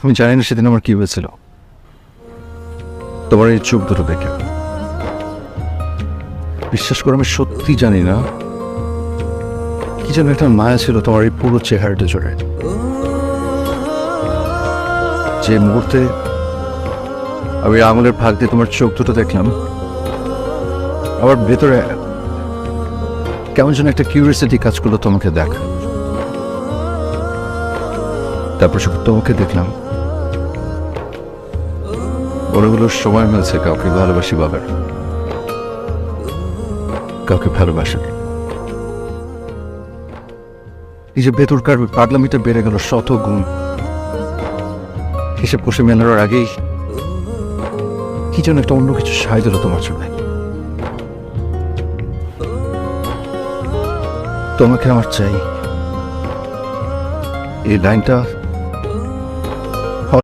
আমি জানি না সেদিন আমার কি হয়েছিল, তোমার এই চোখ দুটো দেখে। বিশ্বাস করো, আমি সত্যি জানি না কি যেন একটা মায়া ছিল তোমার এই পুরো চেহারাটা জুড়ে। যে মুহূর্তে আমি আঙুলের ফাঁক দিয়ে তোমার চোখ দুটো দেখলাম, আমার ভেতরে কেমন যেন একটা কিউরিয়াসিটি কাজ করলো তোমাকে দেখা। তারপর শুধু তোমাকে দেখলাম, বড়গুলোর সময় মিলছে কাউকে ভালোবাসি বাবার, কাউকে ভালোবাসেন। এই যে ভেতরকার পাগলামিটা বেড়ে গেল শত গুণ। হিসেব কষে মেলানোর আগেই কি যেন একটা অন্য কিছু সাহায্য দিল তোমার জন্য। তোমাকে আমার চাই, এই লাইনটা